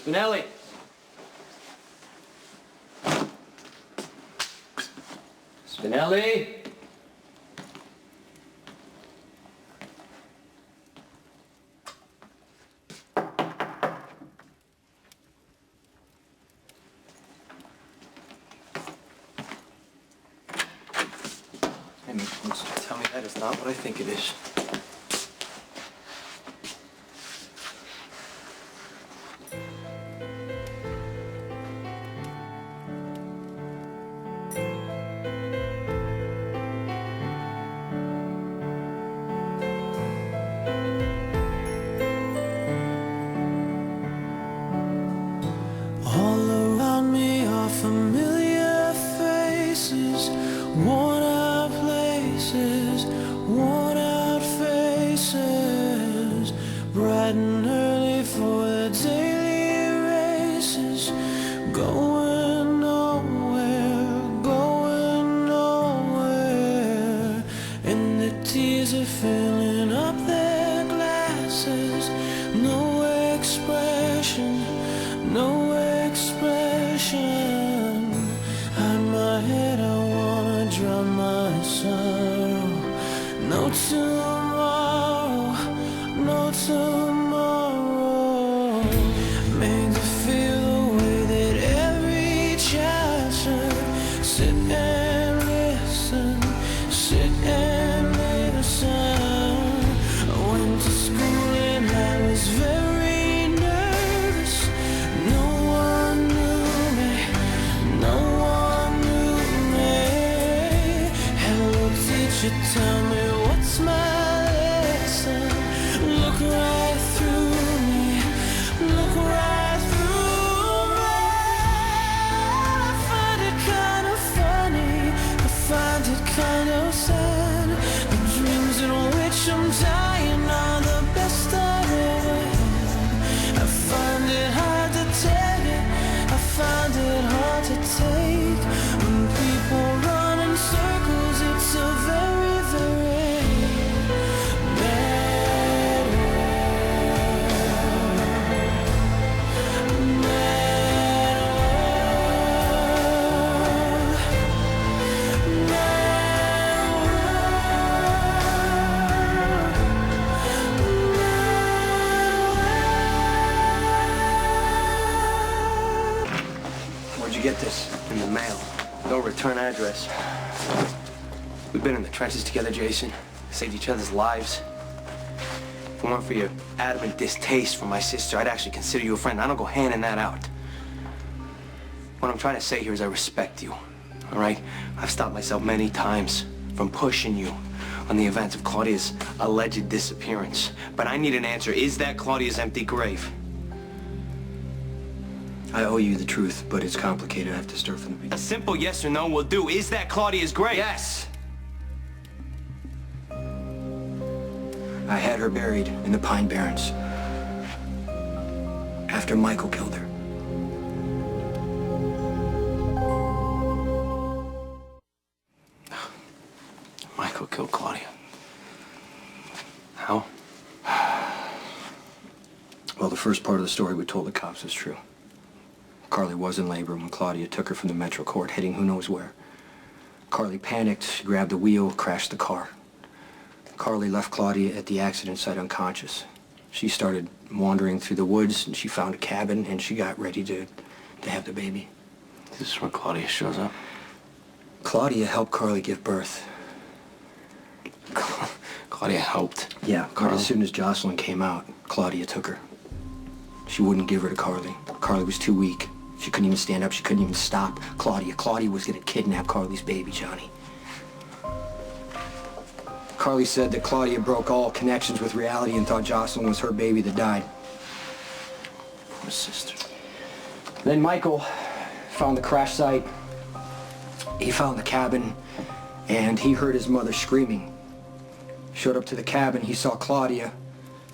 Spinelli. Spinelli. Tell me that is not what I think it is. All around me are familiar faces, worn out places, worn out faces, bright and early for the daily races, going nowhere, and the tears are filling up their glasses, no expression, no expression. Hide my head, I wanna drown my sorrow. No tomorrow, no tomorrow. Made to feel the way that every child should. Sit and listen, sit and listen. I went to school and I was very nervous. No one knew me, no one knew me. Hello teacher, tell me what's my lesson. Look right through me, look right through me. I find it kind of funny, I find it kind of sad. The dreams in which I'm dying are the best I've ever had. I find it hard to tell it, I find it hard to take. When people run in circles, it's a very, very bad Where'd you get this? In the mail. No return address. We've been in the trenches together, Jason. Saved each other's lives. If it weren't for your adamant distaste for my sister, I'd actually consider you a friend. I don't go handing that out. What I'm trying to say here is I respect you, all right? I've stopped myself many times from pushing you on the events of Claudia's alleged disappearance. But I need an answer. Is that Claudia's empty grave? I owe you the truth, but it's complicated. I have to start from the beginning. A simple yes or no will do. Is that Claudia's grave? Yes. I had her buried in the Pine Barrens after Michael killed her. Michael killed Claudia. How? Well, the first part of the story we told the cops is true. Carly was in labor when Claudia took her from the Metro Court, heading who knows where. Carly panicked, she grabbed the wheel, crashed the car. Carly left Claudia at the accident site unconscious. She started wandering through the woods, and she found a cabin, and she got ready to have the baby. This is where Claudia shows up. Claudia helped Carly give birth. Claudia helped? Yeah, Carly. As soon as Jocelyn came out, Claudia took her. She wouldn't give her to Carly. Carly was too weak. She couldn't even stand up. She couldn't even stop Claudia. Claudia was gonna kidnap Carly's baby, Johnny. Carly said that Claudia broke all connections with reality and thought Jocelyn was her baby that died. Poor sister. Then Michael found the crash site. He found the cabin, and he heard his mother screaming. Showed up to the cabin. He saw Claudia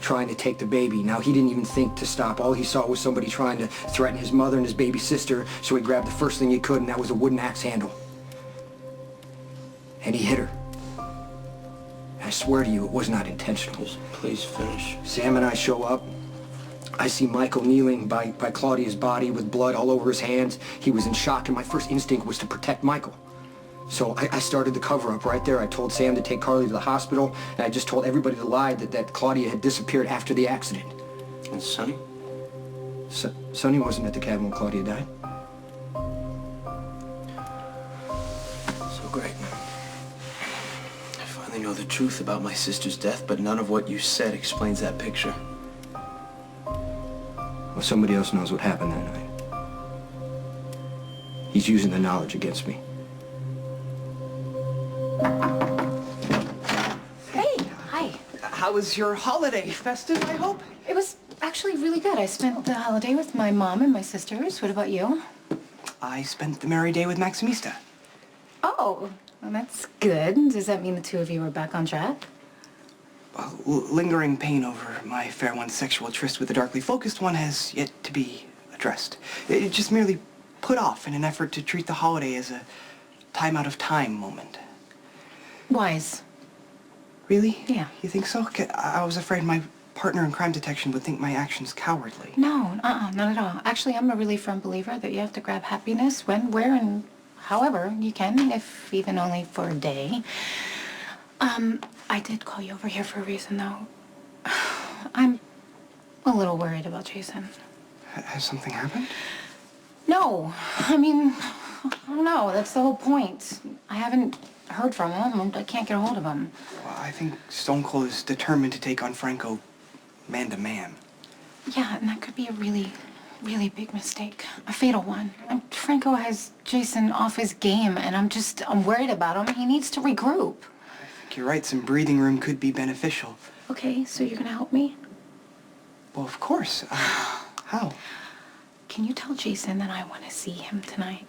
trying to take the baby. Now, he didn't even think to stop. All he saw was somebody trying to threaten his mother and his baby sister, so he grabbed the first thing he could, and that was a wooden axe handle. And he hit her. I swear to you, it was not intentional. Please finish. Sam and I show up. I see Michael kneeling by Claudia's body with blood all over his hands. He was in shock, and my first instinct was to protect Michael. So I started the cover-up right there. I told Sam to take Carly to the hospital, and I just told everybody to lie that Claudia had disappeared after the accident. And Sonny? Sonny wasn't at the cabin when Claudia died. So great. I finally know the truth about my sister's death, but none of what you said explains that picture. Well, somebody else knows what happened that night. He's using the knowledge against me. Hey, hi. How was your holiday? Festive, I hope? It was actually really good. I spent the holiday with my mom and my sisters. What about you? I spent the merry day with Maximista. Oh, well, that's good. Does that mean the two of you are back on track? Lingering pain over my fair one's sexual tryst with the darkly focused one has yet to be addressed. It just merely put off in an effort to treat the holiday as a time out of time moment. Wise. Really? Yeah. You think so? I was afraid my partner in crime detection would think my actions cowardly. No, not at all. Actually, I'm a really firm believer that you have to grab happiness when, where, and however you can, if even only for a day. I did call you over here for a reason, though. I'm a little worried about Jason. Has something happened? No, I mean, I don't know. That's the whole point. I haven't heard from him, and I can't get a hold of him. Well, I think Stone Cold is determined to take on Franco man to man. Yeah, and that could be a really, really big mistake. A fatal one. Franco has Jason off his game, and I'm worried about him. He needs to regroup. I think you're right. Some breathing room could be beneficial. Okay, so you're gonna help me? Well, of course. How? Can you tell Jason that I want to see him tonight?